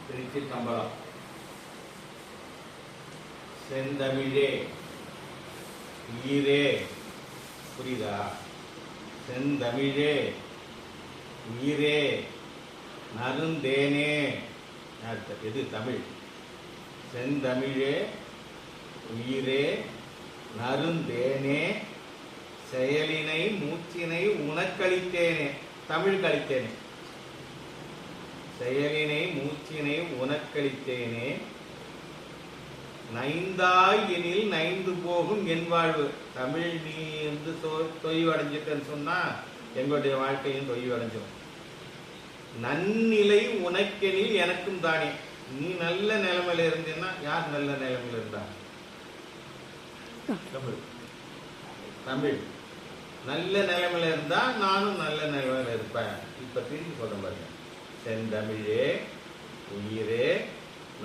திருச்சிற்றம்பலம். செந்தமிழே உயிரே, புரியுதா? செந்தமிழே உயிரே நருந்தேனே. எது தமிழ்? செந்தமிழே உயிரே நருந்தேனே செயலினை மூச்சினை உனக்களித்தேனே. தமிழ் கழித்தேனே. செயலினை மூச்சினை உனக்களித்தேனே நைந்தாய் எனில் நைந்து போகும் என் வாழ்வு. தமிழ் நீ வந்து தொய்வடைஞ்சிட்டன்னு சொன்னா எங்களுடைய வாழ்க்கையும் தொய்வடைஞ்சிடும். நன்னிலை உனக்கெனில் எனக்கும் தானே. நீ நல்ல நிலைமையில இருந்தீன்னா யார் நல்ல நிலைமையில இருந்தா? தமிழ். தமிழ் நல்ல நிலைமையில இருந்தா நானும் நல்ல நிலைமையில இருப்பேன். இப்ப திரும்பி சொல்ற பாருங்க. செந்தமிழே உயிரே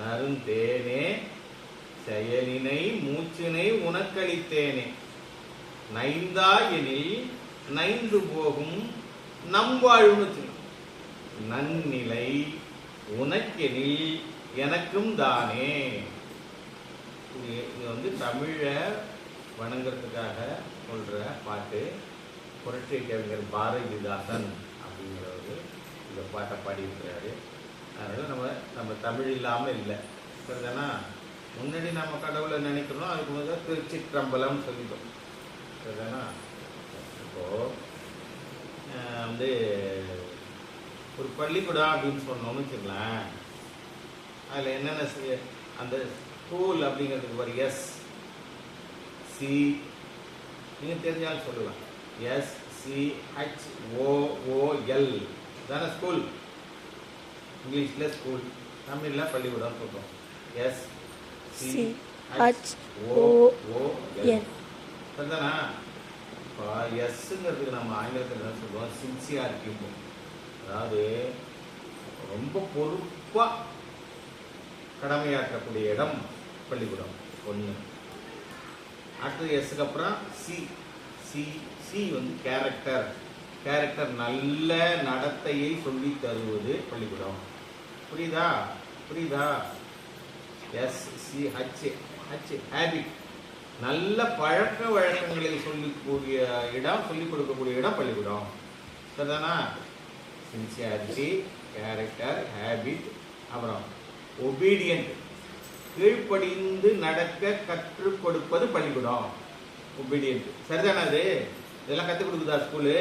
நருந்தேனே செயலினை மூச்சினை உனக்களித்தேனே நைந்தா எனில் நைந்து போகும் நம் வாழ்வுன்னு. நன்னிலை உனக்கெனில் எனக்கும் தானே. இது வந்து தமிழை வணங்குறதுக்காக சொல்ற பாட்டு. புரட்சி கவிஞர் பாரதிதாசன் அப்படிங்கிறவர் இந்த பாட்டை பாடியிருக்கிறாரு. அதனால நம்ம தமிழ் இல்லாமல் இல்லை. சரிதானா? முன்னாடி நம்ம கடவுளை நினைக்கிறோம், அதுக்கு முதல்ல திருச்சிற்றம்பலம் சொல்லிட்டோம். சரிதானா? இப்போ வந்து ஒரு பள்ளிக்கூடம் அப்படின்னு சொன்னோம்னு வச்சுக்கலாம். அதில் என்னென்ன அந்த ஸ்கூல் அப்படிங்கிறதுக்கு ஒரு எஸ் சி நீங்கள் தெரிஞ்சாலும் சொல்லலாம். SCHOOL தானே ஸ்கூல். இங்கிலீஷில் ஸ்கூல், தமிழில் பள்ளிக்கூடம் சொல்கிறோம். SCHOOL சரிதானா? இப்போ எஸ்ங்கிறதுக்கு நம்ம ஆங்கிலத்தில் என்ன சொல்லுவோம்? சின்சியாரிட்டி. அதாவது ரொம்ப பொறுப்பாக கடமையாற்றக்கூடிய இடம் பள்ளிக்கூடம் ஒன்று. அடுத்தது எஸ்க்கு அப்புறம் சி. சி சி வந்து கேரக்டர். கேரக்டர் நல்ல நடத்தையை சொல்லி தருவது பள்ளிக்கூடம். புரியுதா? புரியுதா? SCH ஹேபிட், நல்ல பழக்க வழக்கங்களை சொல்லிக்கூடிய இடம், சொல்லிக் கொடுக்கக்கூடிய இடம் பள்ளிக்கூடம். சரிதானா? சின்சியாரிட்டி, கேரக்டர், ஹேபிட், அப்புறம் ஒபீடியன்ட், கீழ்ப்படிந்து நடக்க கற்றுக் கொடுப்பது பள்ளிக்கூடம். ஒபீடியன்ட் சரிதானா? அது இதெல்லாம் கற்றுக் கொடுக்குதா ஸ்கூலு?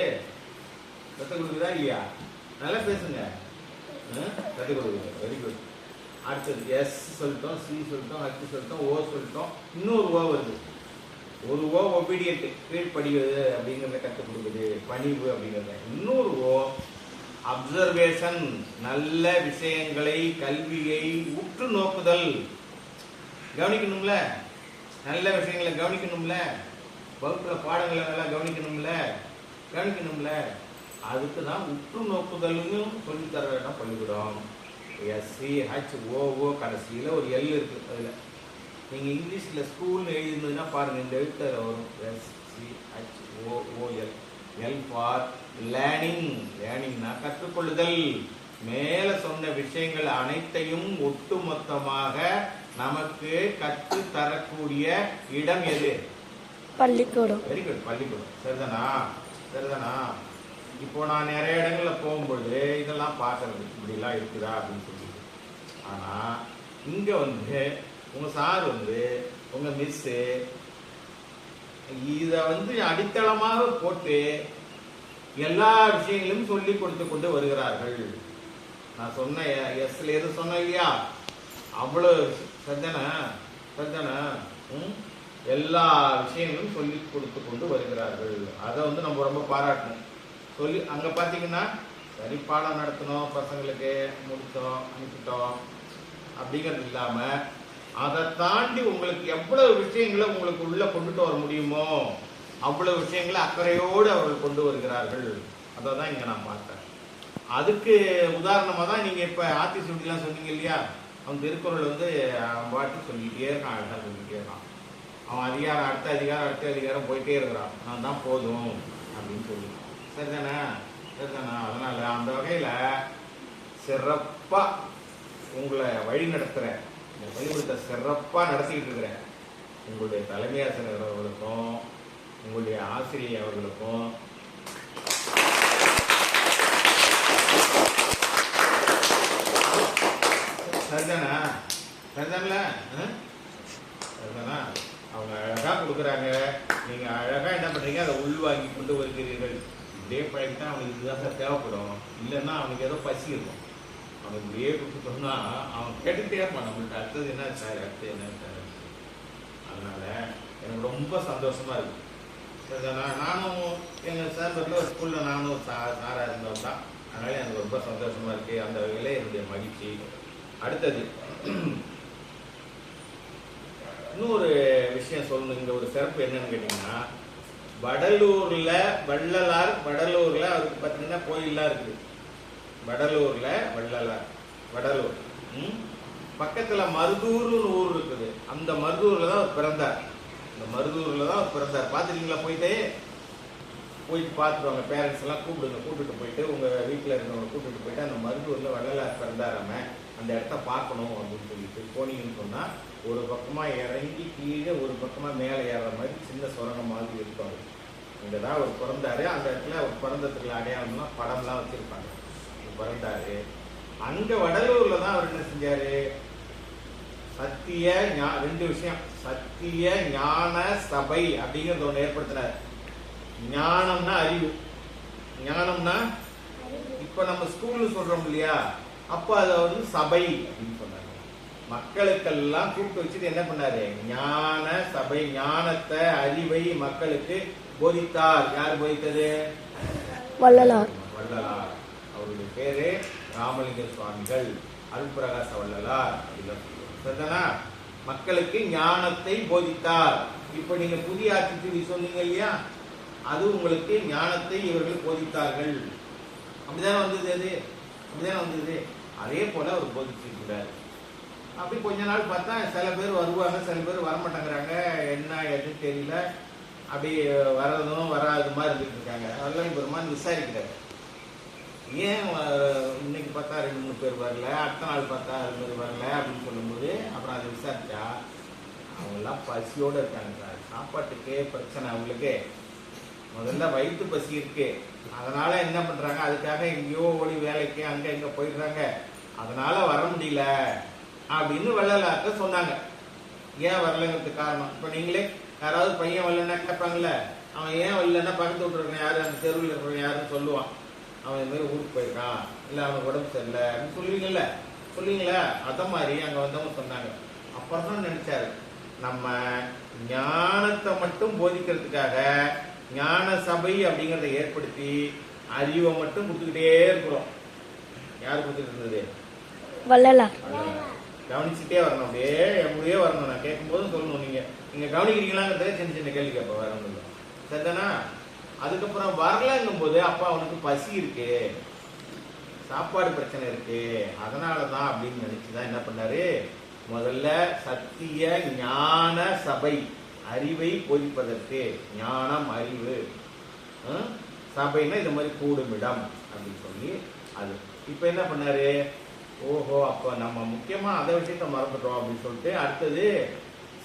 கற்றுக் கொடுக்குதா இல்லையா? நல்லா பேசுங்க. கற்றுக் கொடுக்குது. Very good. அடுத்தது எஸ் சொல்லிட்டோம், சி சொல்லிட்டோம், H சொல்லிட்டோம், O சொல்லிட்டோம். இன்னொரு ஓ வருது. ஒரு ஓ ஒபீடியன்ட், கீழ்ப்படிவது அப்படிங்கிறத கற்றுக் கொடுக்குது, பணிவு அப்படிங்கிறத. இன்னொரு ஓ அப்சர்வேஷன், நல்ல விஷயங்களை கல்வியை உற்று நோக்குதல். கவனிக்கணும்ல, நல்ல விஷயங்களை கவனிக்கணும்ல, வகுப்புல பாடங்களை நல்லா கவனிக்கணும்ல. அதுக்கு தான் உற்று நோக்குதல்னு சொல்லித்தர இடம் பள்ளிக்கூடம். SCHOO கடைசியில் ஒரு எல் இருக்கு. அதில் நீங்கள் இங்கிலீஷில் ஸ்கூல்னு எழுதிருந்ததுன்னா பாருங்க, இந்த எழுத்து வரும். SCHOOL. L for learning. லேர்னிங்னா கற்றுக்கொள்ளுதல். மேல சொன்ன விஷயங்கள் அனைத்தையும் ஒட்டுமொத்தமாக நமக்கு கற்று தரக்கூடிய இடம் எது? பள்ளிக்கூடம். வெரி குட், பள்ளிக்கூடம். சரிதானா? சரிதானா? இப்போ நான் நிறைய இடங்கள்ல போகும்பொழுது இதெல்லாம் பார்க்கறது, இப்படிலாம் இருக்குதா அப்படின்னு சொல்லி. ஆனா இங்க வந்து உங்க சார் வந்து உங்க மிஸ்ஸு இதை வந்து அடித்தளமாக போட்டு எல்லா விஷயங்களும் சொல்லி கொடுத்து கொண்டு வருகிறார்கள். நான் சொன்ன எஸ்ல எது சொன்னேன் இல்லையா? அவ்வளவு சரிதானே? சரிதானே? எல்லா விஷயங்களும் சொல்லி கொடுத்து கொண்டு வருகிறார்கள். அதை வந்து நம்ம ரொம்ப பாராட்டணும். சொல்லி அங்க பாத்தீங்கன்னா சரி பாடம் நடத்தணும், பசங்களுக்கு முடித்தோம் அனுப்பிட்டோம் அப்படிங்கிறது இல்லாம அதை தாண்டி உங்களுக்கு எவ்வளவு விஷயங்களை உங்களுக்கு உள்ள கொண்டுட்டு வர முடியுமோ அவ்வளவு விஷயங்களை அக்கறையோடு அவர்கள் கொண்டு வருகிறார்கள். அதை தான் இங்க நான் பார்த்தேன். அதுக்கு உதாரணமா தான் நீங்க இப்ப ஆத்திசூட்டிலாம் சொன்னீங்க இல்லையா? அவன் திருக்குறள் வந்து அவன் பாட்டு சொல்லிட்டே இருக்கான், அழகா சொல்லிட்டே இருக்கான். அவன் அதிகாரம் அடுத்த அதிகாரம் போயிட்டே இருக்கிறான். நான் தான் போதும் அப்படின்னு சொல்லி. சரிதானே? சரிதானே? அதனால அந்த வகையில சிறப்பா உங்களை வழி நடத்துகிறேன், இந்த பள்ளிக்கூடத்தை சிறப்பாக நடத்திக்கிட்டு இருக்கிறேன். உங்களுடைய தலைமை ஆசிரியர் அவர்களுக்கும் உங்களுடைய ஆசிரியர் அவர்களுக்கும் சரிதானா? சரிதான்ல? சரிதானா? அவங்க அழகாக கொடுக்குறாங்க, நீங்கள் அழகாக என்ன பண்ணுறீங்க, அதை உள்வாங்கி கொண்டு வருகிறீர்கள். இப்படியே பழகிட்டா அவனுக்கு இதுதான் சார் தேவைப்படும், இல்லைன்னா அவனுக்கு ஏதோ பசி இருக்கும். அவனுக்கு இப்படியே கொடுத்துட்டோம்னா அவன் கேட்டுகிட்டே இருப்பான் நம்மள்கிட்ட, அடுத்தது என்ன சார், அடுத்து என்ன சார். அதனால் எனக்கு ரொம்ப சந்தோஷமாக இருக்குது. சரிதானா? நானும் எங்கள் சேம்பரில் ஒரு ஸ்கூலில் நானும் சாராக இருந்தவன் தான். அதனால் எனக்கு ரொம்ப சந்தோஷமாக இருக்குது. அந்த வகையில் என்னுடைய மகிழ்ச்சி. அடுத்தது இன்னொரு விஷயம் சொல்லணும். இங்கே ஒரு சிறப்பு என்னன்னு கேட்டிங்கன்னா, வடலூரில் வள்ளலார், வடலூரில் அவருக்கு பார்த்தீங்கன்னா கோயிலெலாம் இருக்குது. வடலூரில் வள்ளலார், வடலூர் பக்கத்தில் மருதூர்னு ஊர் இருக்குது. அந்த மருதூரில் தான் அவர் பிறந்தார். இந்த மருதூரில் தான் அவர் பிறந்தார். பார்த்துருக்கீங்களா? போயிட்டு பார்த்துருவாங்க. பேரண்ட்ஸ் எல்லாம் கூப்பிட்டுட்டு போயிட்டு உங்கள் வீட்டில் இருக்கிறவங்க கூப்பிட்டுட்டு போயிட்டு அந்த மருதூரில் வள்ளலார் பிறந்தாராம அந்த இடத்த பார்க்கணும் அப்படின்னு சொல்லிட்டு போனீங்கன்னு சொன்னால், ஒரு பக்கமாக இறங்கி கீழே ஒரு பக்கமாக மேலே ஏறுற மாதிரி சின்ன சுரங்கம் மாதிரி இருப்பாங்க. அங்கே தான் அவர் பிறந்தாரு. அந்த இடத்துல அவர் பிறந்ததுக்குள்ள அடையாளம்லாம் படம்லாம் வச்சுருப்பாங்க. பிறந்தாரு அங்கே வடலூரில் தான் அவர் என்ன செஞ்சார், ரெண்டு விஷயம், சத்திய ஞான சபை அப்படிங்கிறத ஒன்று ஏற்படுத்தினார். ஞானம்னா அறிவு, ஞானம்னா இப்போ நம்ம ஸ்கூல்ல சொல்கிறோம் இல்லையா, அப்போ அதை வந்து சபை அப்படின்னு சொன்னாங்க. மக்களுக்கெல்லாம் கூப்பிட்டு வச்சுட்டு என்ன பண்ணாரு, ஞான சபை, ஞானத்தை அறிவை மக்களுக்கு போதித்தார். யார் போதித்தது? வள்ளலார். வள்ளலார். அவருடைய பேரு ராமலிங்க சுவாமிகள், அருள்பிரகாச வள்ளலார். சரிதானா? மக்களுக்கு ஞானத்தை போதித்தார். இப்ப நீங்க புதிய ஆட்சி சொன்னீங்க இல்லையா, அது உங்களுக்கு ஞானத்தை இவர்கள் போதித்தார்கள். அப்படிதானே வந்தது, அது அப்படிதானே வந்தது. அதே போல அவர் போதிச்சிருக்கிறார். அப்படி கொஞ்ச நாள் பார்த்தா சில பேர் வருவாங்க, சில பேர் வரமாட்டேங்கிறாங்க. என்ன எதுன்னு தெரியல, அப்படி வர்றதும் வராது மாதிரி இருந்துட்டு இருக்காங்க. அதெல்லாம் பெருமான் விசாரிக்கிறார். ஏன் இன்னைக்கு பார்த்தா 2-3 பேர் வரல, அடுத்த நாள் பார்த்தா 2 பேர் வரல அப்படின்னு சொல்லும்போது, அப்புறம் அதை விசாரிச்சா அவங்கெல்லாம் பசியோடு இருக்காங்க சார். சாப்பாட்டுக்கே பிரச்சனை அவங்களுக்கு. முதல்ல வயிற்று பசி இருக்கு, அதனால என்ன பண்றாங்க, அதுக்காக எங்கேயோ ஓடி வேலைக்கு அங்க இங்க போயிடுறாங்க, அதனால வர முடியல அப்படின்னு வள்ளலார்ட்ட சொன்னாங்க. ஏன் வரலங்கிறதுக்கு காரணம், இப்ப நீங்களே யாராவது பையன் வரலன்னா கேட்பாங்கல்ல, அவன் ஏன் வரலன்னா பக்கத்து விட்டுருக்கான் யாரு, அந்த தெருவில் இருக்கிறவங்க யாருன்னு சொல்லுவான். அவன் இது மாதிரி ஊருக்கு போயிருக்கான், இல்லை அவனுக்கு உடம்பு சரியில்லை அப்படின்னு சொல்லுவீங்களா? அத மாதிரி அங்க வந்தவங்க சொன்னாங்க. அப்புறம் தான் நினைச்சாரு, நம்ம ஞானத்தை மட்டும் போதிக்கிறதுக்காக ஞான சபை அப்படிங்கிறத ஏற்படுத்தி அறிவை மட்டும் கொடுத்துக்கிட்டே இருக்கிறோம். யார் கொடுத்துட்டு இருந்தது? வள்ளலார். கவனிச்சுட்டே வரணும், அப்படியே வரணும். நான் கேட்கும் போதும் சொல்லணும், நீங்க கவனிக்கிறீங்களாங்கிறத சின்ன சின்ன கேள்வி கேட்ப வரணும். சரிதானா? அதுக்கப்புறம் வரலங்கும் போது அப்பா அவனுக்கு பசி இருக்கு, சாப்பாடு பிரச்சனை இருக்கு, அதனாலதான் அப்படின்னு நினைச்சுதான் என்ன பண்ணாரு, முதல்ல சத்திய ஞான சபை, அறிவை போதிப்பதற்கு, ஞானம் அறிவு சபைன்னா இது மாதிரி கூடும் இடம் அப்படின்னு சொல்லி அது. இப்ப என்ன பண்ணாரு, ஓஹோ அப்ப நம்ம முக்கியமா அதை விஷயத்த மறந்துட்டோம் அப்படின்னு சொல்லிட்டு அடுத்தது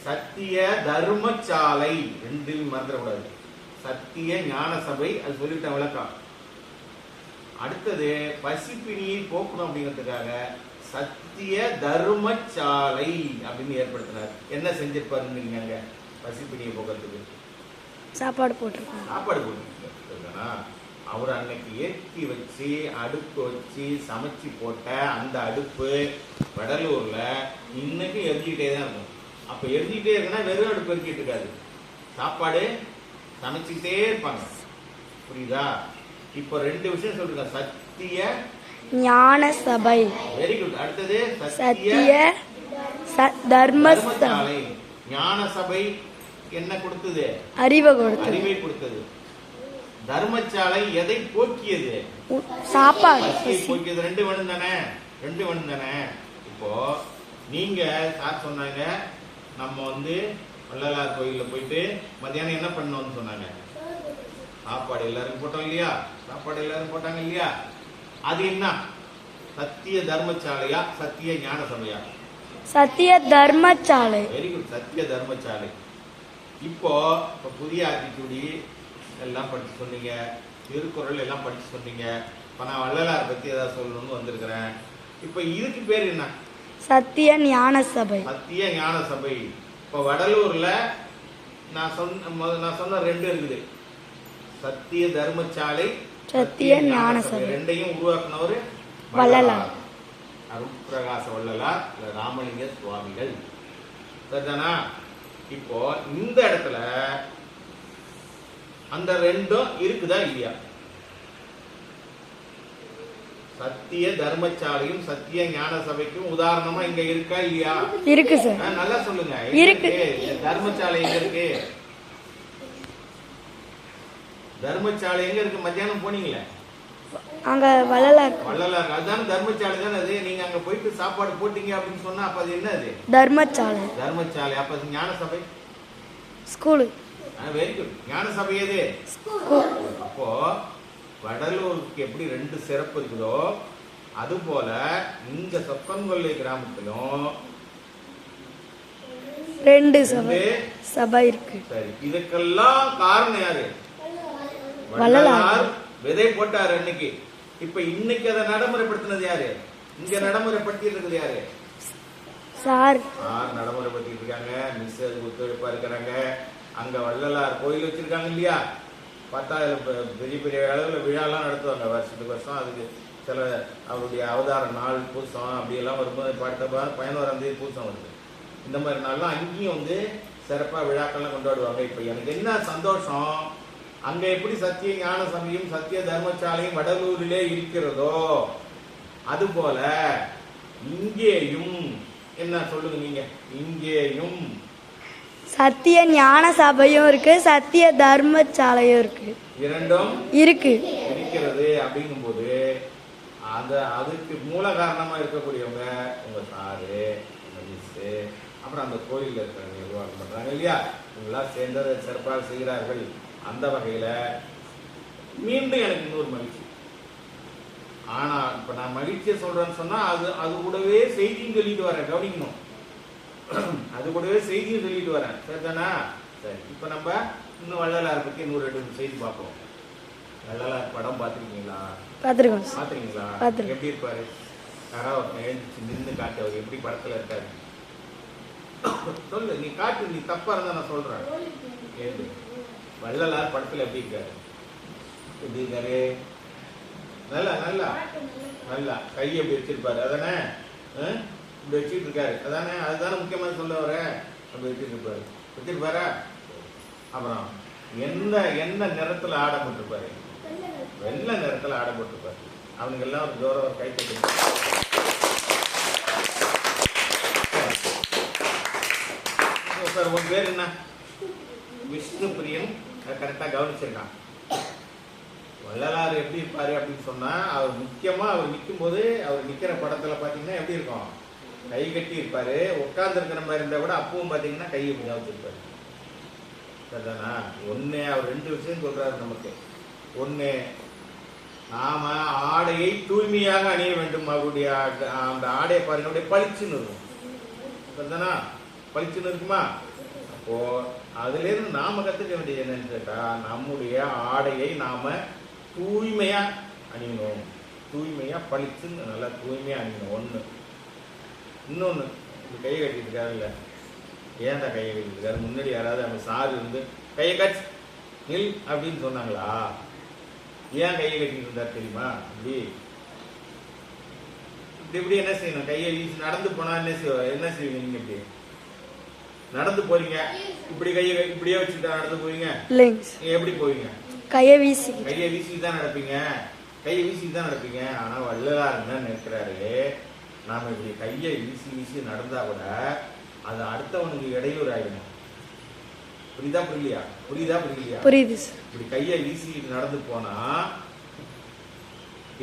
சத்திய தர்மசாலை, 2 மறந்துடக்கூடாது. சத்திய ஞான சபை, அது சொல்லிவிட்ட விளக்கம். அடுத்தது பசிப்பினியை போக்கணும் அப்படிங்கிறதுக்காக சத்திய தர்மசாலை அப்படின்னு ஏற்படுத்தினார். என்ன செஞ்சிருப்பாருன்னு பசிப்பினியை போக்குறதுக்கு சாப்பாடு போட்டிருக்காங்க. சாப்பாடு போட்டு அவர் அன்னைக்கு ஏற்றி வச்சு அடுப்பு வச்சு சமைச்சு போட்ட அந்த அடுப்பு வடலூர்ல இன்னைக்கு எரிஞ்சிக்கிட்டே தான் இருக்கும். அப்ப எரிஞ்சிக்கிட்டே இருக்குன்னா வெறும் அடுப்பு எரிஞ்சிட்டு இருக்காது, சாப்பாடு சமைச்சுக்கிட்டே இருப்பாங்க. புரியுதா? இப்ப 2 விஷயம் சொல்லுங்க, சத்திய ஞான சபை, வெரி குட். அடுத்தது சத்திய தர்மசாலை. ஞான சபை என்ன கொடுத்தது? அறிவை கொடுத்தது. தர்மசாலை எதை போக்கியது? சாப்பாடு போக்கியது. 2 வேணும் தானே. இப்போ நீங்க சார் சொன்னாங்க, நம்ம வள்ளலார் கோயில்ல போயிட்டு மத்தியானம் என்ன பண்ணோம்னு சொன்னாங்க, சாப்பாடு எல்லாருக்கும் போட்டோம் இல்லையா, சாப்பாடு எல்லாரும் போட்டாங்க இல்லையா, அது என்ன சத்திய தர்மசாலையா சத்திய ஞான சபையா? சத்திய தர்மசாலை. வெரி குட், சத்திய தர்மசாலை. இப்போ புதிய ஆத்திச்சூடி எல்லாம் படிச்சு சொன்னீங்க, திருக்குறள் எல்லாம் படிச்சு சொன்னீங்க. இப்ப நான் வள்ளலார் பத்தி ஏதாவது சொல்லணும்னு வந்திருக்கிறேன். இப்ப இதுக்கு பேர் என்ன? சத்திய ஞான சபை. சத்திய ஞான சபை. இப்ப வடலூர்ல நான் சொன்ன ரெண்டு இருக்குது, சத்திய தர்மசாலை, சத்திய ஞான சபை. ரெண்டையும் உருவாக்குனவர் வள்ளலார், அருட்பிரகாச வள்ளலார், ராமலிங்க சுவாமிகள். சரிதானா? இப்போ இந்த இடத்துல அந்த ரெண்டும் இருக்குதா இல்லையா? சத்திய தர்மசாலையும் சத்திய ஞான சபைக்கும் உதாரணமா இங்க இருக்கா இல்லையா? இருக்கு சார். நல்லா சொல்லுங்க. இருக்கு. தர்மசாலை எங்க இருக்கு? தர்மசாலை எங்க இருக்கு? மத்தியானம் போனீங்களே அங்க வள்ளலார். வள்ளலார், அதுதானே தர்மசாலை தானே அது. நீங்க அங்க போயிட்டு சாப்பாடு போட்டீங்க அப்படின்னு சொன்னா அப்ப அது என்ன? அது தர்மசாலை. தர்மசாலை. அப்ப ஞான சபை ஸ்கூலு. Very good. ஞான சபை எது? அப்போ வடலூருக்கு எப்படி ரெண்டு சிறப்பு இருக்குதோ அது போல இந்த சொப்பன்கொல்லை கிராமத்திலும் ரெண்டு சபை இருக்கு. சரி, இதுக்கெல்லாம் காரணம் யாரு? வள்ளலார். விதை போட்டாரு அன்னைக்கு. இப்ப இன்னைக்கு அதை நடைமுறைப்படுத்தினது யாரு? இங்க நடைமுறைப்படுத்தி இருக்குது யாரு? சார் நடைமுறைப்படுத்திட்டு இருக்காங்க. மிஸ் ஒத்துழைப்பா இருக்கிறாங்க. அங்க வள்ளலார் கோயில் வச்சிருக்காங்க இல்லையா? பார்த்தா பெரிய பெரிய அளவில் விழாலாம் நடத்துவாங்க வருஷத்துக்கு வருஷம். அதுக்கு சில அவருடைய அவதார நாள் பூசம் அப்படியெல்லாம் வரும்போது பார்த்தப்ப 11ஆம் தேதி பூசம் வருது. இந்த மாதிரி நாள்லாம் அங்கேயும் வந்து சிறப்பாக விழாக்கள்லாம் கொண்டாடுவாங்க. இப்போ எனக்கு என்ன சந்தோஷம், அங்க எப்படி சத்திய ஞான சபையும் சத்திய தர்மசாலையும் வடலூரிலே இருக்கிறதோ அது போல இங்கேயும் என்ன சொல்லுங்க நீங்க? இங்கேயும் சத்திய ஞான சபையும் இருக்கு, சத்திய தர்மசாலையும் இருக்கு. இரண்டும் இருக்கு இருக்கிறது. அப்படிங்கும் போது அதுக்கு மூல காரணமா இருக்கக்கூடியவங்க உங்க சாரு, உங்க மிஸ், அப்புறம் அந்த கோயிலில் இருக்கிறவங்க நிர்வாகம் பண்றாங்க இல்லையா? இவங்களாம் சேர்ந்ததை சிறப்பாக செய்கிறார்கள். அந்த வகையில மீண்டும் எனக்கு இன்னொரு மகிழ்ச்சி. ஆனா இப்ப நான் மகிழ்ச்சியை சொல்றேன்னு சொன்னா அது கூடவே செய்தியும் சொல்லிட்டு வரேன், கவனிக்கணும். அது கூடவே செய்தியும் சொல்லிட்டு வரேன். சரிதானா? சரி, இப்ப நம்ம இன்னும் வள்ளலார் பத்தி இன்னொரு 2 செய்தி பார்ப்போம். வள்ளலார் படம் பார்த்துருக்கீங்களா? பாத்துருக்கீங்களா? எப்படி இருப்பாரு? யாராவது எழுந்துச்சு நின்று காட்டு, அவர் எப்படி படத்துல இருக்காரு சொல்லு. நீ காட்டு, நீ தப்பா இருந்தா நான் சொல்றேன். எழுந்து. வள்ளலார் படத்துல எப்படி இருக்காரு? எப்படி இருக்காரு? நல்லா நல்லா நல்லா கை எப்படி வச்சிருப்பாரு, அதானே? இப்படி வச்சுட்டு இருக்காரு, அதானே? அதுதானே முக்கியமான சொல்ல வர. அப்படி வச்சிருப்பாரா? அப்புறம் என்ன நிறத்துல ஆடப்பட்டிருப்பாரு? வெள்ளை நிறத்துல ஆடப்பட்டிருப்பாரு. அவனுக்கு எல்லாம் ஒரு ஜோர ஒரு கை தட்டு. சார் உன் பேர் என்ன? விஷ்ணு பிரியன். கரெக்டா கவனிச்சிருக்கான். வள்ளலார் எப்படி இருப்பாரு அப்படின்னு சொன்னா, அவர் முக்கியமா அவர் நிற்கும் போது, அவர் நிக்கிற படத்துல பாத்தீங்கன்னா எப்படி இருக்கும்? கை கட்டி இருப்பாரு. உட்கார்ந்து இருக்கிற மாதிரி இருந்தா கூட அப்பவும் பாத்தீங்கன்னா கையை கொஞ்சம் வச்சிருப்பாரு. சரிதானா? ஒண்ணு அவர் 2 விஷயம் சொல்றாரு நமக்கு. ஒண்ணு, நாம ஆடையை தூய்மையாக அணிய வேண்டும். அவருடைய அந்த ஆடையை பாருங்க, அப்படியே பளிச்சுன்னு இருக்கும். சரிதானா? பளிச்சுன்னு இருக்குமா? அப்போ அதுல இருந்து நாம கத்துக்க வேண்டியது என்னன்னு கேட்டா, நம்முடைய ஆடையை நாம தூய்மையா அணியணும். தூய்மையா பளிச்சுன்னு நல்லா தூய்மையா அணியணும். ஒண்ணு. இன்னொன்னு, கையை கட்டிட்டு இருக்காரு இல்ல, ஏன்டா கையை கட்டிட்டு இருக்காரு? முன்னாடி யாராவது அவங்க சாரு இருந்து கையை கட்சி நில் அப்படின்னு சொன்னாங்களா? ஏன் கையை கட்டிட்டு இருந்தாரு தெரியுமா? இப்படி இப்படி என்ன செய்யணும்? கையை வீசி நடந்து போனா என்ன செய்வீங்க? நீங்க இப்படி நடந்து போறீங்க, இப்படி கையை இப்படியே வச்சுட்டு நடந்து போவீங்க? எப்படி போவீங்க? கையை வீசிட்டு தான் நடப்பீங்க. கையை வீசிட்டு தான் நடப்பீங்க. ஆனா வள்ளலார் என்ன நினைக்கிறாரு, நாம இப்படி கையை வீசி நடந்தா கூட அது அடுத்தவனுக்கு இடையூறு ஆயிடும். புரியுதா புரியலையா? புரியுது. இப்படி கையை வீசிட்டு நடந்து போனா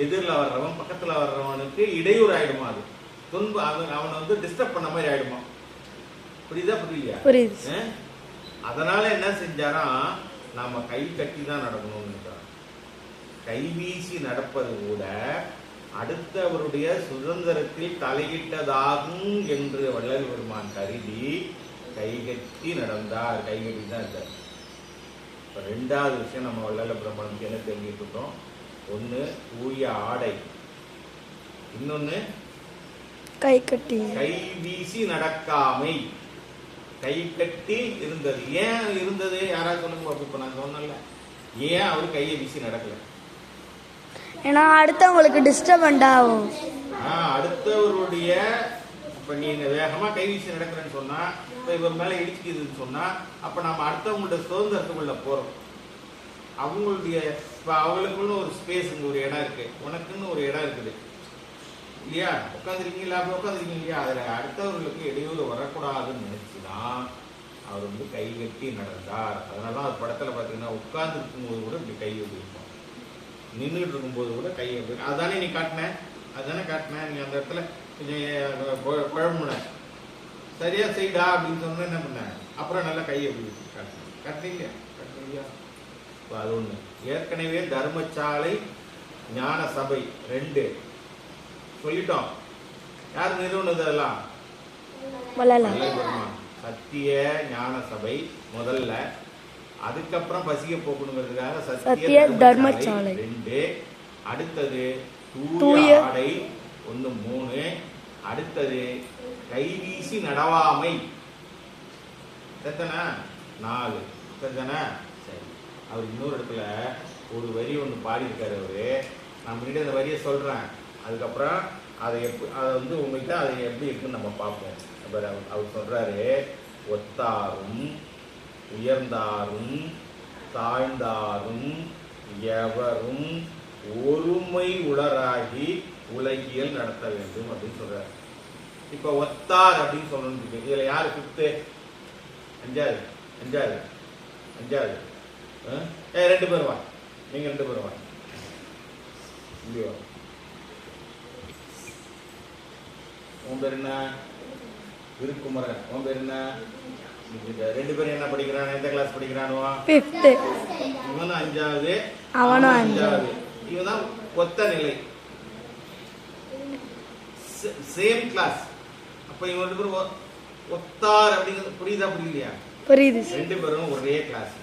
எதிரில் வர்றவன் பக்கத்துல வர்றவனுக்கு இடையூறு ஆயிடுமா? அது துன்பு, அவனை வந்து டிஸ்டர்ப் பண்ண மாதிரி ஆயிடுமா? புரியுதா புரியலையா? புரியுது. அதனால என்ன செஞ்சாராம், நாம கை கட்டி தான் நடக்கணும்னு. கை வீசி நடப்பது கூட அடுத்தவருடைய சுதந்திரத்தில் தலையிட்டதாகும் என்று வள்ளல் பெருமான் கருதி கைகட்டி நடந்தார். கைகட்டி தான் இருந்தார். இப்போ ரெண்டாவது விஷயம் நம்ம வள்ளல் பெருமானுக்கு என்ன தெரிஞ்சுட்டு இருக்கோம்? ஒன்று தூய ஆடை, இன்னொன்று கை கட்டி கை வீசி நடக்காமை. கை கட்டி இருந்தது. ஏன் இருந்தது? யாராவது சொல்லுங்க. இப்ப நான் சொன்னல, ஏன் அவர் கையை வீசி நடக்கல? ஏன்னா அடுத்தவங்களுக்கு டிஸ்டர்பண்ட் ஆகும். அடுத்தவருடைய இப்ப நீங்க வேகமா கை வீசி நடக்கிறேன்னு சொன்னா, இப்ப இவர் மேல இடிச்சுக்குதுன்னு சொன்னா, அப்ப நம்ம அடுத்தவங்களோட சுதந்திரத்துக்குள்ள போறோம். அவங்களுடைய இப்ப அவங்களுக்குன்னு ஒரு ஸ்பேஸ், ஒரு இடம் இருக்கு, உனக்குன்னு ஒரு இடம் இருக்குது இல்லையா? உட்காந்துருக்கீங்களா? அப்படி உட்காந்துருக்கீங்க இல்லையா? அதுல அடுத்தவர்களுக்கு இடையூறு வரக்கூடாதுன்னு நினைச்சுதான் அவர் வந்து கை கட்டி நடந்தார். அதனாலதான் அது படத்துல பாத்தீங்கன்னா உட்கார்ந்து இருக்கும்போது கூட இப்படி கை வைப்போம், நின்றுட்டு இருக்கும்போது கூட கை வைப்போம். அதுதானே நீ காட்டின, அதுதானே காட்டின. நீ அந்த இடத்துல கொஞ்சம் குழம்புன, சரியா செய்டா அப்படின்னு சொன்னா என்ன பண்ண? அப்புறம் நல்லா கையை எப்படி காட்டின? காட்டினீங்க காட்டினீங்க. அது ஒண்ணு. ஏற்கனவே தர்மசாலை ஞான சபை 2 சொல்லிட்டோம். யார் நிறுவனது? அதெல்லாம் வள்ளலார். சத்திய ஞான சபை முதல்ல, அதுக்கப்புறம் பசிய போக்கணுங்கிறதுக்காக சத்திய தர்மசாலை 2, அடுத்தது தூய ஆடை 1 3, அடுத்தது கைவீசி நடவாமை எத்தனை? 4. சரிதானே? சரி. அவர் இன்னொரு இடத்துல ஒரு வரி ஒன்று பாடியிருக்காரு அவரு. நான் முன்னாடி அந்த வரியை சொல்றேன், அதுக்கப்புறம் அதை அதை வந்து உங்கள்கிட்ட அது எப்படி இருக்குன்னு நம்ம பார்ப்போம். அவர் சொல்றாரு, ஒத்தாரும் உயர்ந்தாரும் தாழ்ந்தாரும் எவரும் ஒருமை உளராகி உலகியல் நடத்த வேண்டும் அப்படின்னு சொல்றாரு. இப்ப ஒத்தார் அப்படின்னு சொல்லணும். இதுல யாரு 5th? 5வது 2 பேர் வா, நீங்க 2 பேர் வா. உன் பேர் என்ன? விருக்குமரன். உன் பேர் என்ன? 2 பேரும் என்ன படிக்கிறான்? எந்த கிளாஸ் படிக்கிறானோ? 5th. இவன் 5வது, அவனும் 5வது. இவன் தான் ஒத்த நிலை, சேம் கிளாஸ். அப்ப இவன் 2 பேரும் ஒத்தார் அப்படிங்கிறது புரியுதா? புரியலையா? புரியுது. 2 பேரும் ஒரே கிளாஸ்.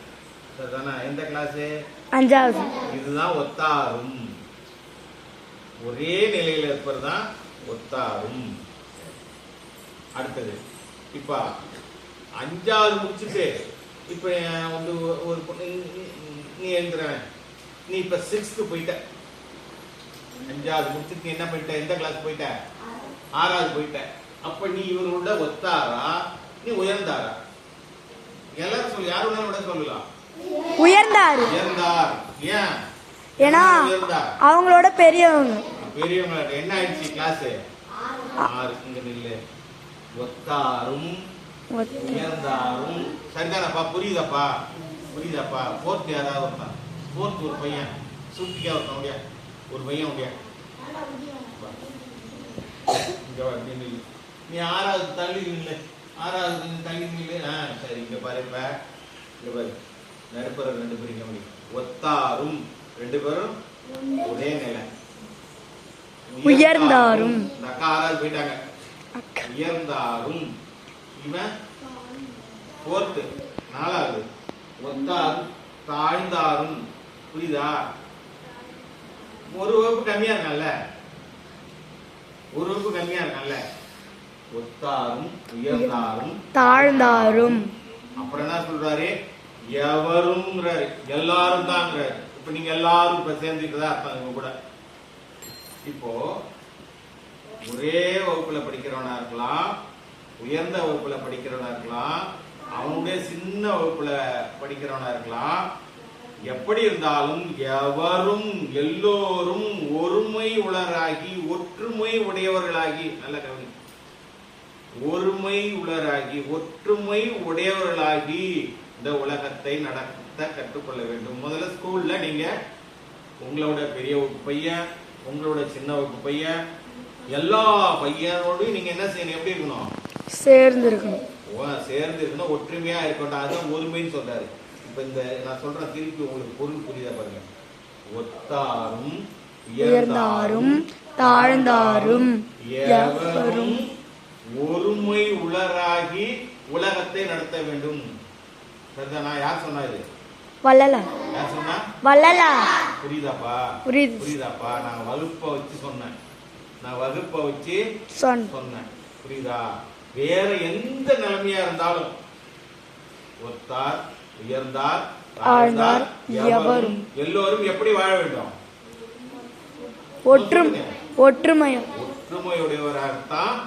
சரிதானா? எந்த கிளாஸ்? 5வது. இதுதான் ஒத்தாரும். ஒரே நிலையில இருப்பதுதான் ஒத்தாரும். அடுத்தது இப்ப 5வது முடிச்சுட்டு இப்ப வந்து ஒரு நீ எழுதுற, நீ இப்ப 6th போயிட்ட. 5வது முடிச்சுட்டு நீ என்ன பண்ணிட்ட? எந்த கிளாஸ் போயிட்ட? 6வது போயிட்ட. அப்ப நீ இவரோட ஒத்தாரா, நீ உயர்ந்தாரா? எல்லாரும் சொல்லு, யாரு விட சொல்லலாம். உயர்ந்தார். ஏன்? ஏன்னா அவங்களோட பெரியவங்க. என்ன ஆயிடுச்சு? கிளாஸ் 6. இங்க நில்லு. ஒத்தாரும் உயர்ந்தாரும். சரிதானப்பா? புரியுதாப்பா? 4th யாராவது ஒருத்தான்? 4th ஒரு பையன் சுத்திக்கா ஒருத்தன் உடைய, ஒரு பையன் உடைய. நீ 6வது தள்ளி நில்லு. 6வது தள்ளி நில்லு. சரி. இங்க பாரு, இப்ப இங்க பாரு, நடுப்புற 2 பேரும் இங்க முடியும். ஒத்தாரும் 2 பேரும் ஒரே நிலை. உயர்ந்தாரும். இந்த அக்கா 6வது போயிட்டாங்க. உயர்ந்தாரும். இவன் 4th 4வது. ஒத்தாரும் தாழ்ந்தாரும். புரியுதா? ஒரு வகுப்பு கம்மியா இருக்கான்ல, ஒரு வகுப்பு கம்மியா இருக்கான்ல. ஒத்தாரும் உயர்ந்தாரும் தாழ்ந்தாரும். அப்புறம் என்ன சொல்றாரு? எவரும், எல்லாரும் தான். இப்ப நீங்க எல்லாரும் இப்ப சேர்ந்துட்டுதான் அர்த்தம் கூட. இப்போ ஒரே வகுப்புல படிக்கிறவனா இருக்கலாம், உயர்ந்த வகுப்புல படிக்கிறவனா இருக்கலாம், அவனுடைய சின்ன வகுப்புல படிக்கிறவனா இருக்கலாம். எப்படி இருந்தாலும் எவரும் எல்லோரும் ஒருமை உளராகி ஒற்றுமை உடையவர்களாகி, நல்ல கவனி, ஒருமை உளராகி ஒற்றுமை உடையவர்களாகி இந்த உலகத்தை நடத்த கற்றுக்கொள்ள வேண்டும். முதல்ல ஸ்கூல்ல நீங்க உங்களோட பெரிய வகுப்பு பையன், உங்களோட சின்ன வகுப்பு பையன், எல்லா பையனோடையும் நீங்க என்ன செய்யணும்? எப்படி இருக்கணும்? சேர்ந்து இருக்கணும். சேர்ந்து இருக்கணும், ஒற்றுமையா இருக்கணும். அதுதான் ஒருமைன்னு சொல்றாரு. இப்ப இந்த நான் சொல்ற திருப்பி உங்களுக்கு பொருள் புரியுதா பாருங்க. ஒத்தாரும் உயர்ந்தாரும் தாழ்ந்தாரும் எவரும் ஒருமை உளராகி உலகத்தை நடத்த வேண்டும். சரிதானா? யார் சொன்னா இது? வள்ளலார். யார் சொன்னா? வள்ளலார். புரியுதாப்பா? புரியுது. புரியுதாப்பா? நான் வகுப்பை வச்சு சொன்னேன். நான் வகுப்பை வச்சு சொன்னேன். புரியுதா? வேற எந்த நிலைமையா இருந்தாலும் ஒத்தார் உயர்ந்தார் தாழ்ந்தார் எவரும் எல்லோரும் எப்படி வாழ வேண்டும்? ஒற்றுமையுடையவராகத்தான்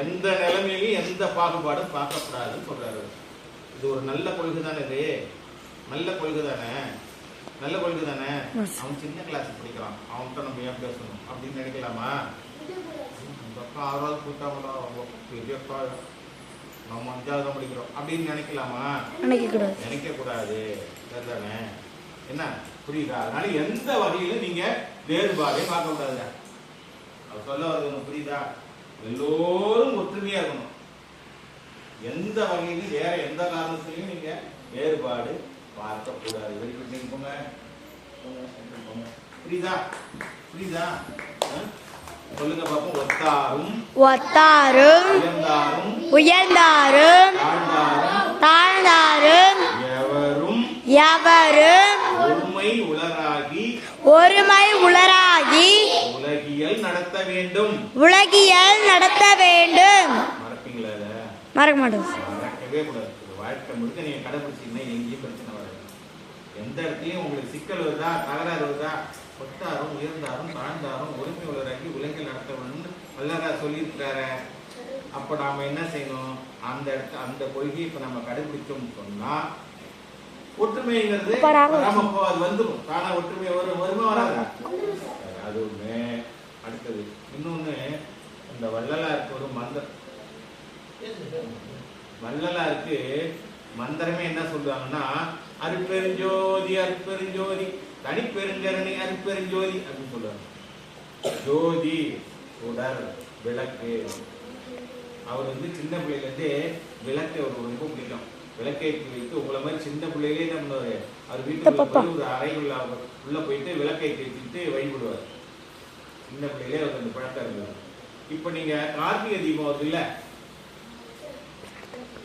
எந்த நிலைமையிலும் எந்த பாகுபாடும் பார்க்கக்கூடாதுன்னு சொல்றாரு. இது ஒரு நல்ல கொள்கை தானே? இது நல்ல கொள்கை தானே? நல்ல கொள்கை தானே? அவன் சின்ன கிளாஸ் படிக்கிறான், அவன்கிட்ட நம்ம ஏன் பேசணும் அப்படின்னு நினைக்கலாமா? இந்த அக்கா 6வது கூட்டாமடா, பெரிய அக்கா, நம்ம 5வது தான் படிக்கிறோம் அப்படின்னு நினைக்கலாமா? நினைக்க கூடாது. சரிதானே? என்ன புரியுதா? அதனால எந்த வகையிலும் நீங்க வேறுபாடே பார்க்க கூடாது. அவர் சொல்ல வருது புரியுதா? எல்லோரும் ஒற்றுமையா இருக்கணும். எந்த வகையிலும் வேற எந்த காரணத்திலையும் நீங்க வேறுபாடு பார்க்க கூடாது. வெளிப்பட்டு போங்க. புரியுதா? புரியுதா? சொல்லுங்க பாப்போம். ஒத்தாரும் உயர்ந்தாரும் தாழ்ந்தாரும் எவரும் ஒருமை உளராகி உலகியல் நடத்த வேண்டும். மறப்பீங்களா? மறக்க மாட்டோம். மறக்கவே கூடாது. வாழ்க்கை முழுக்க நீங்க கடைபிடிச்சீங்கன்னா எங்கேயும் பிரச்சனை வராது. எந்த இடத்துலயும் உங்களுக்கு சிக்கல் வருதா, தகராறு வருதா, ஒத்தாரும் உயர்ந்தாரும் தாழ்ந்தாரும் ஒருமை உளராகி உலகில் நடத்த வேண்டும் வல்லரா சொல்லியிருக்கிறாரு. அப்ப நாம என்ன செய்யணும்? அந்த இடத்த அந்த கொள்கையை இப்ப நம்ம கடைபிடிச்சோம்னு சொன்னா ஒற்றுமைங்கிறது அது வந்துடும். தானா ஒற்றுமை வருமா வராது? அது ஒண்ணு. அடுத்தது இன்னொன்னு, இந்த வள்ளலாருக்கு ஒரு வள்ளலாருக்கு மந்திரமே என்ன சொல்லுவாங்கன்னா, அருட்பெருஞ்சோதி அருட்பெருஞ்சோதி தனிப்பெருங்கரணி அருட்பெருஞ்சோதி அப்படின்னு சொல்லுவாங்க. ஜோதி சுடர் விளக்கு. அவர் சின்ன பிள்ளைல இருந்தே விளக்கு அவருக்கு ரொம்ப பிடிக்கும். விளக்கேற்றி வைத்து உங்களை மாதிரி சின்ன பிள்ளையிலே என்ன பண்ணுவாரு? அவர் வீட்டுக்கு ஒரு அறைக்குள்ள உள்ள போயிட்டு விளக்கேற்றி வச்சுட்டு வழிபடுவார். சின்ன பிள்ளையிலே அவருக்கு அந்த பழக்கம் இருந்தது. இப்ப நீங்க கார்த்திகை தீபம் வருது இல்ல,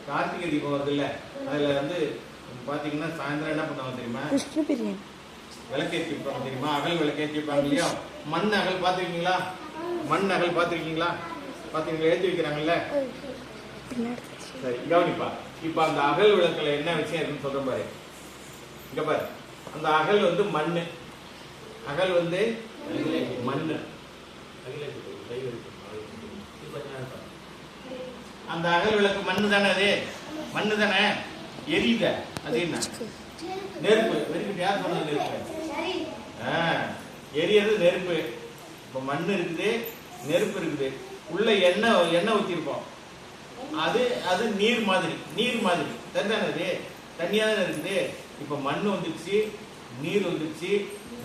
கார்த்திகை தீபம் வருது இல்ல, அதுல பாத்தீங்கன்னா சாயந்தரம் என்ன பண்ணுவாங்க தெரியுமா? விளக்கேற்றி வைப்பாங்க தெரியுமா? அகல் விளக்கேற்றி வைப்பாங்க இல்லையா? மண் அகல் பாத்துருக்கீங்களா? மண் அகல் பாத்துருக்கீங்களா? பாத்தீங்களா? ஏற்றி வைக்கிறாங்கல்ல. சரி, கவனிப்பா. இப்ப அந்த அகல் விளக்குல என்ன விஷயம் இருக்குன்னு சொல்ற பாரு. இங்க பாரு, அந்த அகல் மண்ணு. அகல் மண்ணு. அந்த அகல் விளக்கு மண்ணு தானே? அது மண்ணு தானே? எரியுத அது என்ன? நெருப்பு. நெருப்பு யார் சொன்னது? நெருப்பு எரியறது நெருப்பு. இப்ப மண்ணு இருக்குது, நெருப்பு இருக்குது, உள்ள எண்ணெய் ஊத்திருப்போம். அது அது நீர் மாதிரி. சரிதானே? தண்ணியா தானே இருக்குது. இப்ப மண்ணு வந்துருச்சு, நீர் வந்துருச்சு,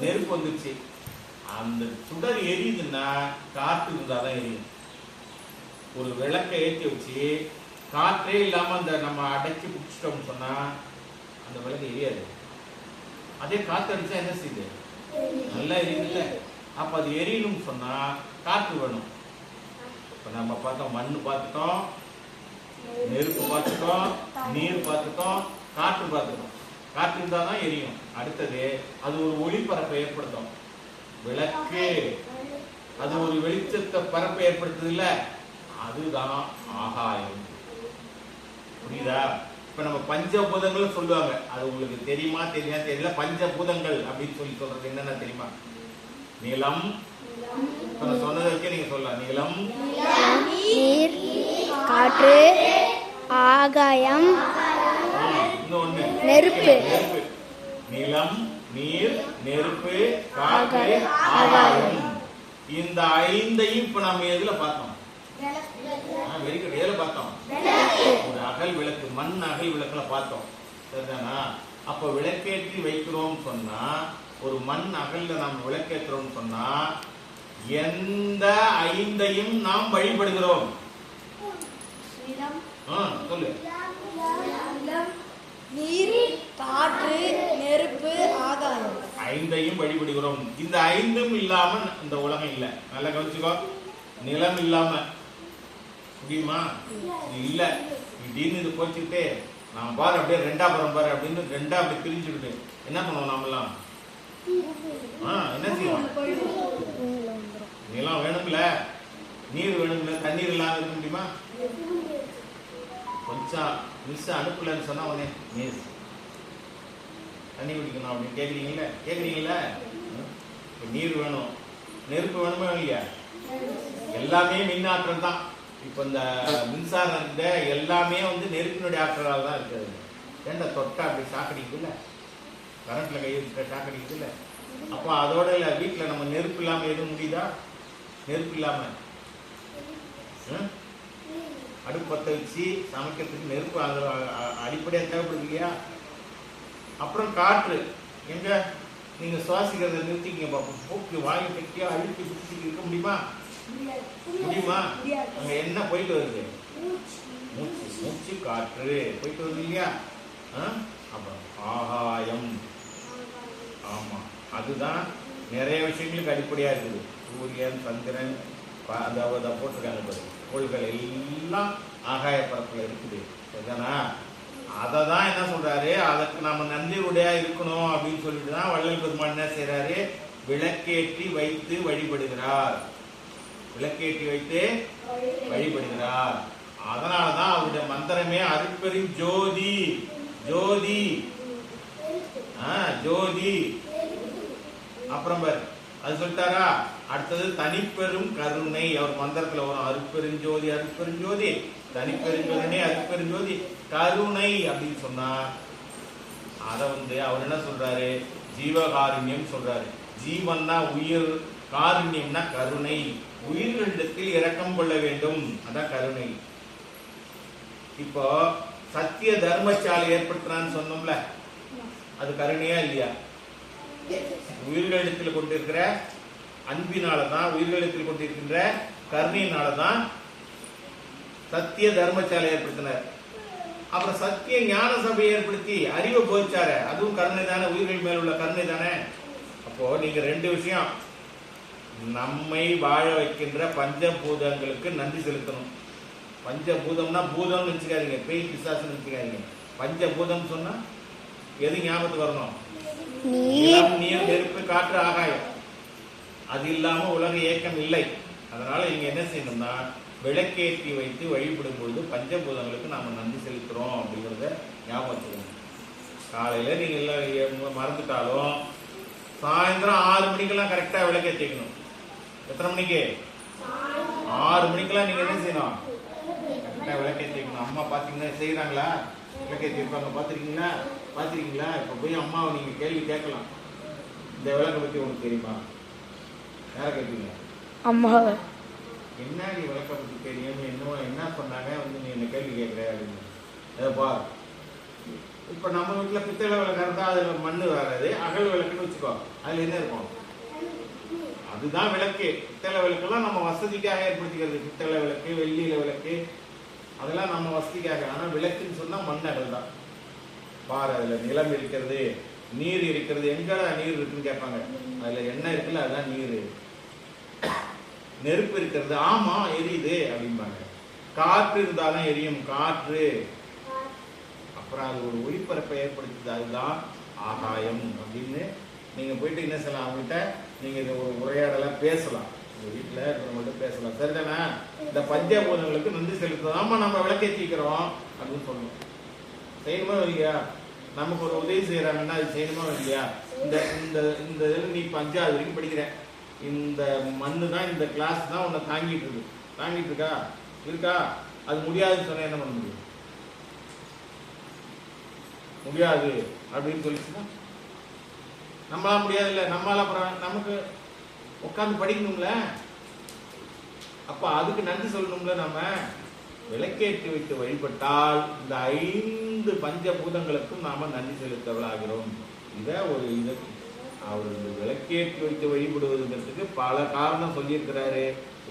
நெருப்பு வந்துருச்சு. அந்த சுடர் எரியுதுன்னா காற்று இருந்தாதான் எரியும். ஒரு விளக்கை ஏற்றி வச்சு காற்றே இல்லாம அந்த நம்ம அடைச்சி பிடிச்சிட்டோம்னு சொன்னா அந்த விளக்கு எரியாது. அதே காற்று அடிச்சா என்ன செய்யுது? நல்லா எரியுதுல்ல. அப்ப அது எரியணும்னு சொன்னா காற்று வேணும். இப்ப நம்ம பார்த்தோம், மண்ணு பார்த்துட்டோம், நெருப்பு பார்த்துட்டோம், நீர் பார்த்துட்டோம், காற்று பார்த்துட்டோம். காற்று இருந்தாதான் எரியும். அடுத்தது அது ஒரு ஒளிபரப்பை ஏற்படுத்தும். விளக்கு அது ஒரு வெளிச்சத்தை பரப்பை ஏற்படுத்துது இல்ல, அதுதான் ஆகாயம். புரியுதா? இப்ப நம்ம பஞ்சபூதங்கள் சொல்லுவாங்க. அது உங்களுக்கு தெரியுமா தெரியல? பஞ்சபூதங்கள் அப்படின்னு சொல்றது என்னன்னா தெரியுமா? நிலம். இப்ப நான் சொன்னதை வச்சு நீங்க சொல்லலாம். நிலம், நீர், காற்று, ஆகாயம், இன்னொன்னு நெருப்பு. நிலம், நீர், நெருப்பு, காற்று, ஆகாயம். இந்த ஐந்தையும் இப்ப நம்ம எதுல பார்த்தோம்? எதுல பார்த்தோம்? ஒரு அகல் விளக்கு, மண் அகல் விளக்குல பார்த்தோம். சரிதானா? அப்ப விளக்கேற்றி வைக்கிறோம் சொன்னா, ஒரு மண் அகல்ல நாம் விளக்கேற்றுறோம் சொன்னா எந்த ஐந்தையும் நாம் வழிபடுகிறோம்? சொல்லு. நீர், காற்று, நெருப்பு, ஆகாயம். ஐந்தையும் வழிபடுகிறோம். இந்த ஐந்தும் இல்லாம இந்த உலகம் இல்லை. நல்லா கவனிச்சுக்கோ. நிலம் இல்லாம முடியுமா? இது இல்ல. திடீர்னு இது போச்சுட்டு நான் பாரு அப்படியே ரெண்டா புறம் பாரு அப்படின்னு ரெண்டா அப்படி பிரிஞ்சுக்கிட்டு என்ன பண்ணுவோம் நாமெல்லாம்? என்ன செய்வோம்? நிலம் வேணும்ல, நீர் வேணும்ல, தண்ணீர் இல்லாம இருக்க முடியுமா? கொஞ்சம் மிஸ் அனுப்பலன்னு சொன்னா உடனே மிஸ் தண்ணி குடிக்கணும் அப்படின்னு கேக்குறீங்களா? நீர் வேணும், நெருப்பு வேணுமா இல்லையா? எல்லாமே மின் ஆற்றல் தான். இப்ப இந்த மின்சாரம் எல்லாமே வந்து நெருப்பினுடைய ஆற்றலால் தான் இருக்குது. ஏன்டா தொட்டா அப்படி சாக்கடிக்குதுல்ல, கரண்ட்ல கை வச்சுட்டா சாக்கடிக்குதுல்ல. அப்போ அதோட இல்ல வீட்டுல நம்ம நெருப்பு இல்லாம எதுவும் முடியுதா? நெருப்பு இல்லாம அடுப்பு பத்த வச்சு சமைக்கிறதுக்கு நெருப்பு அடிப்படையாக தேவைப்படுது இல்லையா? அப்புறம் காற்று எங்க நீங்க சுவாசிக்கிறத நிறுத்திக்க பார்ப்போம். போக்கு வாயு கட்டியா அழுத்தி சுத்தி இருக்க முடியுமா? அங்க என்ன போயிட்டு வருது? மூச்சு காற்று போயிட்டு வருது இல்லையா? அப்புறம் ஆகாயம். ஆமா, அதுதான் நிறைய விஷயங்களுக்கு அடிப்படையா இருக்குது. சூரியன், சந்திரன், அந்த போட்டிருக்காங்க கோள்கள் எல்லாம் ஆகாய பரப்புல இருக்குது. சரிதானா? அதை தான் என்ன சொல்றாரு, அதற்கு நாம நன்றியுடையா இருக்கணும் அப்படின்னு சொல்லிட்டு தான் வள்ளல் பெருமான் என்ன செய்யறாரு, விளக்கேற்றி வைத்து வழிபடுகிறார். விளக்கேற்றி வைத்து வழிபடுகிறார். அதனாலதான் அவருடைய மந்திரமே அருட்பெரும் ஜோதி. ஜோதி ஜோதி. அப்புறம் அது சொல்லிட்டாரா? அடுத்தது தனிப்பெரும் கருணை. அவர் மந்திரத்துல வரும் அருட்பெருஞ்சோதி, அருட்பெருஞ்சோதி, தனிப்பெருங்கருணை, அருட்பெருஞ்சோதி, கருணை அப்படின்னு சொன்னா அத அவர் என்ன சொல்றாரு, ஜீவகாருண்யம் சொல்றாரு. ஜீவன்னா உயிர், காருண்யம்னா கருணை. உயிர்களிடத்தில் இரக்கம் கொள்ள வேண்டும், அதான் கருணை. இப்போ சத்திய தர்மசாலை ஏற்படுத்துறான்னு சொன்னோம்ல, அது கருணையா இல்லையா? உயிர்களிடத்தில் கொண்டிருக்கிற அன்பினாலதான், உயிர்களிடத்தில் கொண்டிருக்கின்ற கருணையினாலதான் சத்திய தர்மசாலை ஏற்படுத்தினார். அப்புறம் சத்திய ஞான சபையை ஏற்படுத்தி அறிவை போதிச்சாரு, அதுவும் கருணை தானே, உயிர்கள் மேல் உள்ள கருணை தானே. அப்போ நீங்க ரெண்டு விஷயம், நம்மை வாழ வைக்கின்ற பஞ்சபூதங்களுக்கு நன்றி செலுத்தணும். பஞ்சபூதம்னா பூதம்னு நினைச்சுக்காதீங்க, பேய் பிசாசுன்னு நினைச்சுக்காதீங்க. பஞ்சபூதம் சொன்னா எது ஞாபகத்துக்கு வரணும்? நிலம், நீர், நெருப்பு, காற்று, ஆகாயம். அது இல்லாம உலக இயக்கம் இல்லை. அதனால இங்க என்ன செய்யணும்னா, விளக்கேற்றி வைத்து வழிபடும் பொழுது பஞ்சபூதங்களுக்கு நாம நன்றி செலுத்துறோம் அப்படிங்கிறத ஞாபகம் வச்சுக்கணும். காலையில நீங்க எல்லாம் மறந்துட்டாலும் சாயந்தரம் 6 மணிக்கெல்லாம் கரெக்டா விளக்கேற்றிக்கணும். எத்தனை மணிக்கு? 6 மணிக்கெல்லாம் நீங்க என்ன செய்யணும்? கரெக்டா விளக்கேற்றிக்கணும். அம்மா பாத்தீங்கன்னா செய்யறாங்களா? விளக்கேற்றி இருப்பாங்க, பாத்திருக்கீங்களா? இப்ப போய் அம்மாவை நீங்க கேள்வி கேட்கலாம், இந்த விளக்கை பத்தி உனக்கு தெரியுமா? யார கேட்பீங்க? அம்மா. என்ன நீ விளக்க பத்தி தெரியும், என்ன சொன்னாங்க நீ என்ன கேள்வி கேட்கிற அப்படின்னு. அதை பாரு. இப்ப நம்ம வீட்டுல பித்தளை விளக்கு இருந்தா அதுல மண்ணு வராது, அகல் விளக்குன்னு வச்சுக்கோ, அதுல என்ன இருக்கும்? அதுதான் விளக்கு. பித்தளை விளக்கெல்லாம் நம்ம வசதிக்காக ஏற்படுத்திக்கிறது. பித்தளை விளக்கு, வெள்ளியில விளக்கு, அதெல்லாம் நம்ம வசதிக்காக. ஆனா விளக்குன்னு சொன்னா மண் அகல் தான். பாரு, அதுல நிலம் இருக்கிறது, நீர் இருக்கிறது. எங்கடா நீர் இருக்குன்னு கேட்பாங்க. அதுல என்ன இருக்குல்ல, அதுதான் நீர். நெருப்பு இருக்கிறது, ஆமா எரியுது அப்படிம்பாங்க. காற்று இருந்தாலும் எரியும், காற்று. அப்புறம் அது ஒரு ஒளிபரப்பை ஏற்படுத்துது, அதுதான் ஆகாயம் அப்படின்னு நீங்க போயிட்டு என்ன செய்யலாம், அவங்ககிட்ட நீங்க இந்த ஒரு உரையாடல பேசலாம், உங்க வீட்டுல இருக்கிறவங்கள்ட்ட பேசலாம். சரிதானே? இந்த பஞ்சபூதங்களுக்கு நன்றி செலுத்துறோம். ஆமா, நம்ம விளக்கேற்றிக்கிறோம் அப்படின்னு சொல்லணும். செய்யணுமா இல்லையா? நமக்கு ஒரு உதவி செய்யறாங்கன்னா அது செய்யணுமா இல்லையா? இந்த இந்த இந்த நீ 5வது வரைக்கும் படிக்கிற, இந்த மண்ணு தான், இந்த கிளாஸ் தான் உன்னை தாங்கிட்டு இருக்கா? அது முடியாதுன்னு சொன்னா என்ன பண்ண முடியும்? முடியாது அப்படின்னு சொல்லிச்சுன்னா நம்மளால முடியாது இல்ல, நம்மளால அப்புறம் நமக்கு உட்கார்ந்து படிக்கணும்ல. அப்ப அதுக்கு நன்றி சொல்லணும்ல. நம்ம விளக்கேற்றி வைத்து வழிபட்டால் இந்த 5 பஞ்சபூதங்களுக்கும் நாம நன்றி செலுத்தவளாகிறோம். இத ஒரு இது அவர் இந்த விளக்கேற்றி வைத்து வழிபடுவதுங்கிறதுக்கு பல காரணம் சொல்லியிருக்கிறாரு.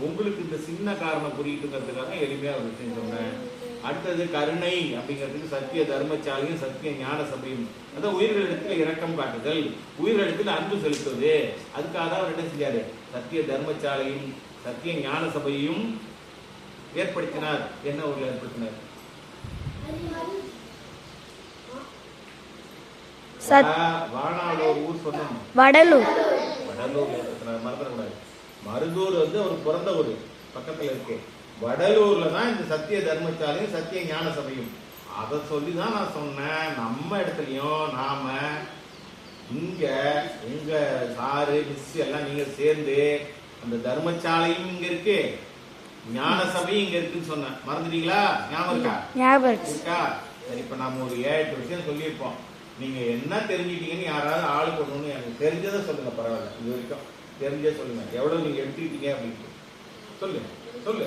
உங்களுக்கு இந்த சின்ன காரணம் புரியுதுங்கிறதுக்காக எளிமையா ஒரு விஷயம் சொன்னேன். அடுத்தது கருணை அப்படிங்கிறதுக்கு சத்திய தர்மசாலையும் சத்திய ஞான சபையும், அதாவது உயிர்களிடத்தில் இரக்கம் காட்டுதல், உயிர்களிடத்தில் அன்பு செலுத்துவது. அதுக்காக தான் அவர் என்ன செஞ்சாரு, சத்திய தர்மசாலையும் சத்திய ஞான சபையும் ஏற்படுத்தினார். என்ன ஊர்ல ஏற்படுத்தினார்? வானாவோட ஒரு ஊர் சொன்னோம், வடலூர். வடலூர்ல ஏற்படுத்தினார், மறந்துடக்கூடாது. மருதூர் வந்து அவர் பிறந்த ஊர் பக்கத்துல இருக்கு. வடலூர்ல தான் இந்த சத்திய தர்மசாலையும் சத்திய ஞான சபையும். அதை சொல்லிதான் நான் சொன்னேன், நம்ம இடத்துலயும் நாம இங்க உங்க சாரு மிஸ் எல்லாம் நீங்க சேர்ந்து அந்த தர்மசாலையும் இங்க இருக்கு, ஞான சபையும் இங்க இருக்குன்னு சொன்னேன். மறந்துட்டீங்களா? ஞாபகம் இருக்கா? ஞாபகம் இருக்கா? சரி, இப்ப நம்ம ஒரு 7-8 விஷயம் சொல்லியிருப்போம். நீங்க என்ன தெரிஞ்சுட்டீங்கன்னு யாராவது ஆளுக்கு ஒண்ணு எனக்கு தெரிஞ்சதை சொல்லுங்க, பரவாயில்ல. இது வரைக்கும் தெரிஞ்சே சொல்லுங்க, எவ்வளவு நீங்க எடுத்துக்கிட்டீங்க அப்படின்னு சொல்லு. சொல்லு,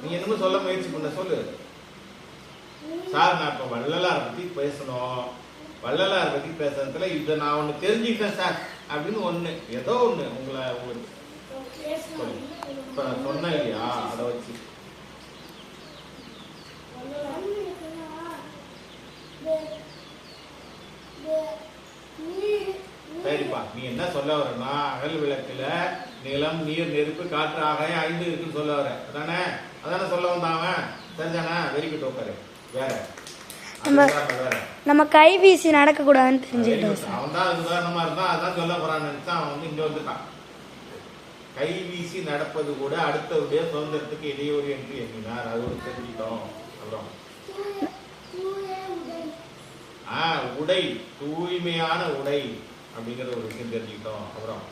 நீங்க என்னமோ சொல்ல முயற்சி பண்ண, சொல்லு. சார், நான் இப்ப வள்ளலார் பத்தி பேசணும், வள்ளலார் பத்தி பேசுறதுல இதை நான் ஒண்ணு தெரிஞ்சுக்கிட்டேன் சார் அப்படின்னு ஒண்ணு, ஏதோ ஒண்ணு உங்களை உங்களுக்கு இப்ப நான் சொன்னேன் இல்லையா, அதை வச்சு சரிப்பா. நீ என்ன சொல்ல வரனா, அகல் விளக்குல நிலம் நீர் நெருப்பு காற்று ஆகாயம் 5 இருக்குன்னு சொல்ல வர, அதானே? அதானே சொல்ல வந்தாவன், சரிதானே? Very good. ஓகே, வேற நம்ம கை வீசி நடக்க கூடாதுன்னு தெரிஞ்சுக்கிட்டோம். அவன் தான் உதாரணமா இருந்தா அதான் சொல்ல போறான்னு நினைச்சா அவன் வந்து இங்க வந்துட்டான். கை வீசி நடப்பது கூட அடுத்தவருடைய சுதந்திரத்துக்கு இடையூறு என்று எண்ணினார். அது ஒரு தெரிஞ்சுட்டோம். அப்புறம் உடை, தூய்மையான உடை அப்படிங்கிற ஒரு விஷயம் தெரிஞ்சுக்கிட்டோம். அப்புறம்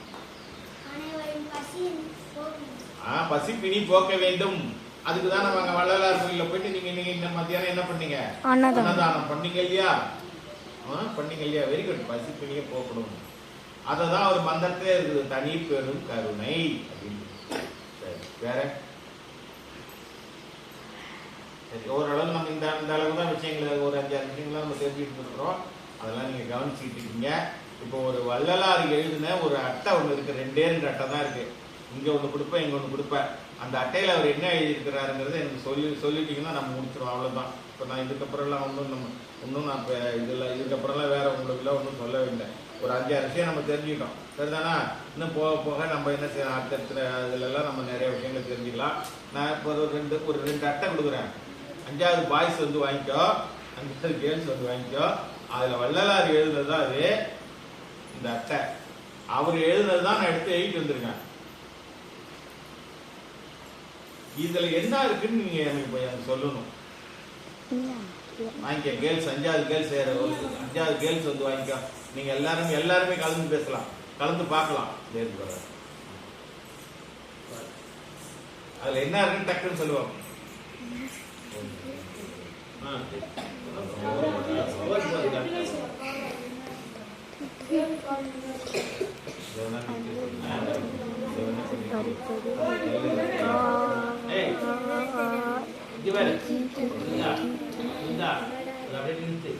பசி பிணி போக்க வேண்டும். அதுக்குதான் நம்ம வள்ளலார் கோயில்ல போயிட்டு நீங்க இந்த மத்தியானம் என்ன பண்ணீங்க? அன்னதானம் பண்ணீங்க இல்லையா? பண்ணீங்க இல்லையா? Very good. பசி பிணியை போக்கணும். அததான் ஒரு மந்திரத்திலே இருக்குது, தனி பெரும் கருணை அப்படின்னு. சரி, வேற? சரி, ஓரளவு நம்ம இந்த அளவு தான் விஷயங்கள், ஒரு 5-6 விஷயங்கள்லாம் நம்ம தெரிஞ்சுட்டு இருக்கிறோம். அதெல்லாம் நீங்க கவனிச்சுட்டு இருக்கீங்க. இப்போ ஒரு வள்ளலார் எழுதின ஒரு அட்டை ஒண்ணு இருக்கு, 2 அட்டை தான் இருக்கு. இங்க ஒண்ணு கொடுப்பேன், இங்க ஒண்ணு கொடுப்பேன். அந்த அட்டையில அவர் என்ன எழுதியிருக்கிறாருங்கிறத எனக்கு சொல்லிட்டீங்கன்னா நம்ம முடிச்சிடும், அவ்வளவுதான். இப்போ நான் இதுக்கப்புறம்லாம் ஒன்றும் நான் இப்போ இதுக்கப்புறம்லாம் வேற உங்களுக்குலாம் ஒன்றும் சொல்ல இல்லை. ஒரு 5-6 விஷயம் நம்ம தெரிஞ்சுக்கிட்டோம், சரிதானா? இன்னும் போக போக நம்ம என்ன செய்யலாம், அடுத்த இதுலலாம் நம்ம நிறைய விஷயங்கள் தெரிஞ்சுக்கலாம். நான் இப்போ ஒரு ரெண்டு அட்டை கொடுக்குறேன். 5வது பாய்ஸ் வந்து வாங்கிக்கோ, 5வது கேர்ள்ஸ் வந்து வாங்கிக்கோ. அதுல வள்ளலார் எழுதுனது தான் அது, இந்த அட்டை. அவர் எழுதுனது தான் நான் எடுத்து எழுதிட்டு வந்திருக்கேன். இதுல என்ன இருக்குன்னு நீங்க எனக்கு சொல்லணும். வாங்கிக்க கேர்ள்ஸ், 5வது கேர்ள்ஸ் 5வது கேர்ள்ஸ் வந்து வாங்கிக்கோ. நீங்க எல்லாருமே கலந்து பேசலாம், கலந்து பார்க்கலாம். அதுல என்ன இருக்குன்னு டக்குன்னு சொல்லுவாங்க.